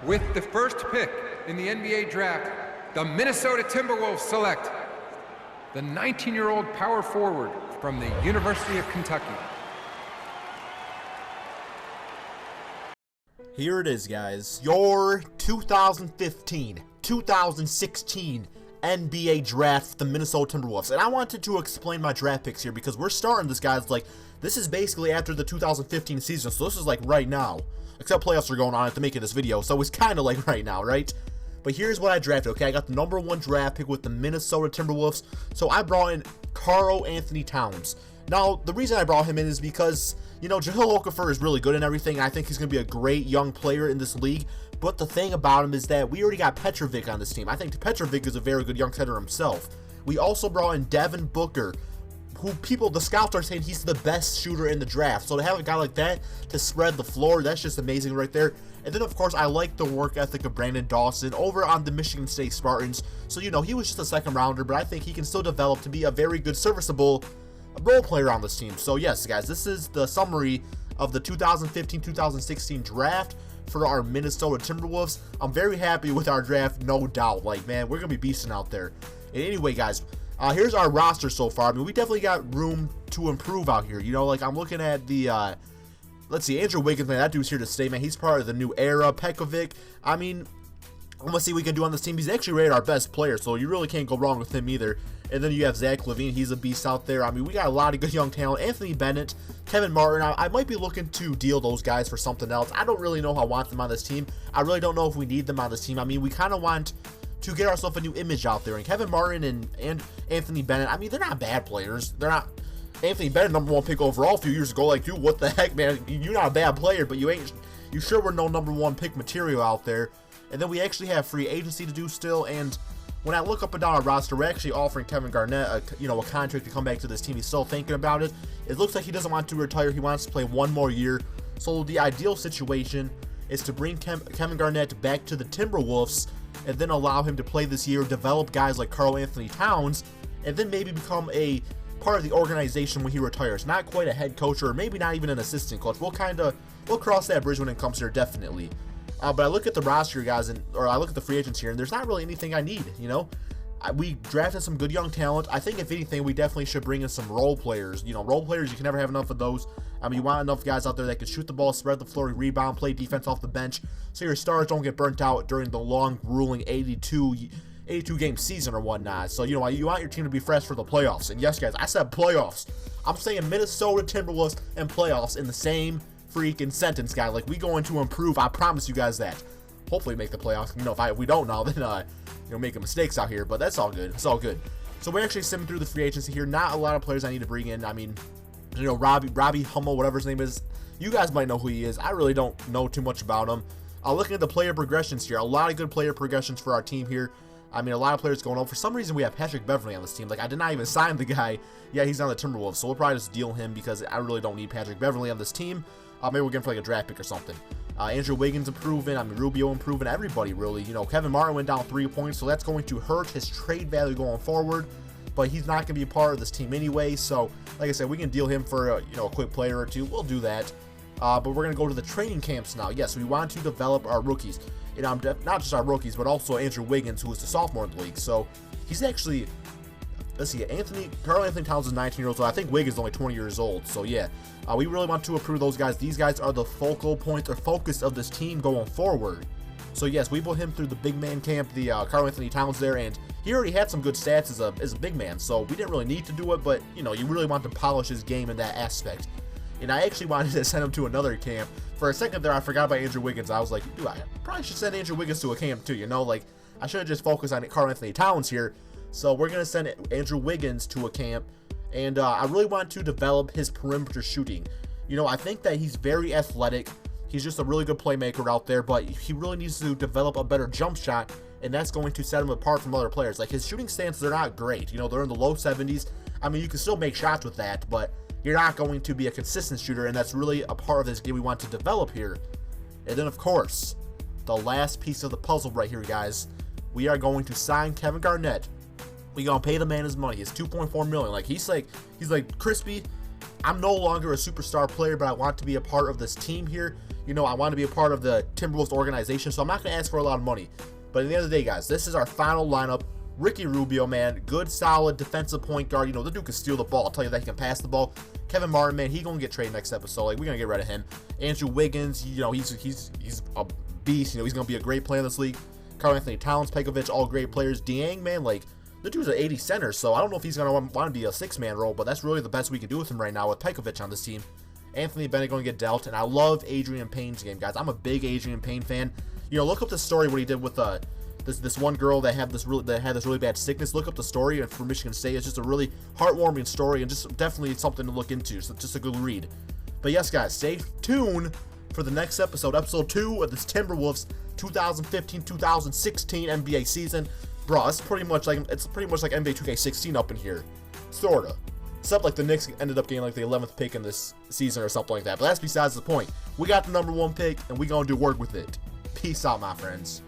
With the first pick in the NBA draft, the Minnesota Timberwolves select the 19-year-old power forward from the University of Kentucky. Here it is, guys. Your 2015-2016 NBA draft, the Minnesota Timberwolves. And I wanted to explain my draft picks here because we're starting this, guys. Like, this is basically after the 2015 season, so this is like right now. Except playoffs are going on at the making of this video, so it's kind of like right now, right? But here's what I drafted, okay? I got the #1 draft pick with the Minnesota Timberwolves, so I brought in Karl-Anthony Towns. Now, the reason I brought him in is because, you know, Jahlil Okafor is really good and everything. I think he's going to be a great young player in this league. But the thing about him is that we already got Petrovic on this team. I think Petrovic is a very good young center himself. We also brought in Devin Booker, who the scouts are saying he's the best shooter in the draft. So to have a guy like that to spread the floor, that's just amazing right there. And then, of course, I like the work ethic of Brandon Dawson over on the Michigan State Spartans. So, you know, he was just a second rounder, but I think he can still develop to be a very good, serviceable role player on this team. So, yes, guys, this is the summary of the 2015-2016 draft for our Minnesota Timberwolves. I'm very happy with our draft, no doubt. Like, man, we're going to be beasting out there. And anyway, guys, here's our roster so far. I mean, we definitely got room to improve out here. You know, like, I'm looking at the, let's see, Andrew Wiggins, man, that dude's here to stay, man. He's part of the new era. Pekovic, I mean, let's see what we can do on this team. He's actually rated our best player, so you really can't go wrong with him either. And then you have Zach LaVine. He's a beast out there. I mean, we got a lot of good young talent. Anthony Bennett, Kevin Martin. I might be looking to deal those guys for something else. I don't really know how I want them on this team. I really don't know if we need them on this team. I mean, we kind of want to get ourselves a new image out there. And Kevin Martin and Anthony Bennett, I mean, they're not bad players. They're not. Anthony Bennett, #1 pick overall a few years ago. Like, dude, what the heck, man? You're not a bad player, but you sure were no #1 pick material out there. And then we actually have free agency to do still. And when I look up and down our roster, we're actually offering Kevin Garnett a contract to come back to this team. He's still thinking about it. It looks like he doesn't want to retire. He wants to play one more year. So the ideal situation is to bring Kevin Garnett back to the Timberwolves and then allow him to play this year, develop guys like Karl-Anthony Towns, and then maybe become a part of the organization when he retires. Not quite a head coach, or maybe not even an assistant coach. We'll cross that bridge when it comes here, definitely. But I look at the roster, guys, or I look at the free agents here, and there's not really anything I need, you know? We drafted some good young talent. I think, if anything, we definitely should bring in some role players. You know, role players, you can never have enough of those. I mean, you want enough guys out there that can shoot the ball, spread the floor, rebound, play defense off the bench, so your stars don't get burnt out during the long, grueling 82-game season or whatnot. So, you know, you want your team to be fresh for the playoffs. And yes, guys, I said playoffs. I'm saying Minnesota Timberwolves and playoffs in the same freaking sentence, guys. Like, we going to improve. I promise you guys that. Hopefully make the playoffs. You know, if we don't now, then making mistakes out here. But that's all good. It's all good. So we're actually simming through the free agency here. Not a lot of players I need to bring in. I mean, you know, Robbie Hummel, whatever his name is. You guys might know who he is. I really don't know too much about him. Looking at the player progressions here, a lot of good player progressions for our team here. I mean, a lot of players going on. For some reason, we have Patrick Beverley on this team. Like, I did not even sign the guy. Yeah, he's on the Timberwolves, so we'll probably just deal him because I really don't need Patrick Beverley on this team. Maybe we'll get him for like a draft pick or something. Andrew Wiggins improving. I mean, Rubio improving. Everybody, really. You know, Kevin Martin went down 3 points, so that's going to hurt his trade value going forward. But he's not going to be a part of this team anyway. So, like I said, we can deal him for a quick player or two. We'll do that. But we're going to go to the training camps now. Yes, we want to develop our rookies. You know, not just our rookies, but also Andrew Wiggins, who is the sophomore in the league. So he's actually, let's see, Karl-Anthony Towns is 19 years old. I think Wiggins is only 20 years old. So yeah, we really want to improve those guys. These guys are the focal point or focus of this team going forward. So yes, we put him through the big man camp, the Karl-Anthony Towns there, and he already had some good stats as a big man. So we didn't really need to do it, but you know, you really want to polish his game in that aspect. And I actually wanted to send him to another camp. For a second there, I forgot about Andrew Wiggins. I was like, dude, I probably should send Andrew Wiggins to a camp too, you know? Like, I should have just focused on Karl-Anthony Towns here. So we're going to send Andrew Wiggins to a camp. And I really want to develop his perimeter shooting. You know, I think that he's very athletic. He's just a really good playmaker out there. But he really needs to develop a better jump shot. And that's going to set him apart from other players. Like, his shooting stances, they're not great. You know, they're in the low 70s. I mean, you can still make shots with that, but you're not going to be a consistent shooter, and that's really a part of this game we want to develop here. And then, of course, the last piece of the puzzle right here, guys. We are going to sign Kevin Garnett. We're going to pay the man his money. It's $2.4 million. Like, he's like, Crispy, I'm no longer a superstar player, but I want to be a part of this team here. You know, I want to be a part of the Timberwolves organization, so I'm not going to ask for a lot of money. But at the end of the day, guys, this is our final lineup. Ricky Rubio, man, good, solid defensive point guard. You know, the dude can steal the ball. I'll tell you that, he can pass the ball. Kevin Martin, man, he gonna get traded next episode. Like, we're gonna get rid of him. Andrew Wiggins, you know, he's a beast. You know, he's gonna be a great player in this league. Karl-Anthony Towns, Pekovic, all great players. Dieng, man, like, the dude's an 80 center, so I don't know if he's gonna want to be a 6-man role, but that's really the best we can do with him right now with Pekovic on this team. Anthony Bennett gonna get dealt, and I love Adrian Payne's game, guys. I'm a big Adrian Payne fan. You know, look up the story what he did with this one girl that had this really bad sickness. Look up the story for Michigan State. It's just a really heartwarming story and just definitely something to look into. So just a good read. But yes, guys, stay tuned for the next episode 2 of this Timberwolves 2015-2016 NBA season. Bro, it's pretty much like NBA 2K16 up in here, sorta. Except like the Knicks ended up getting like the 11th pick in this season or something like that. But that's besides the point. We got the #1 pick and we gonna do work with it. Peace out, my friends.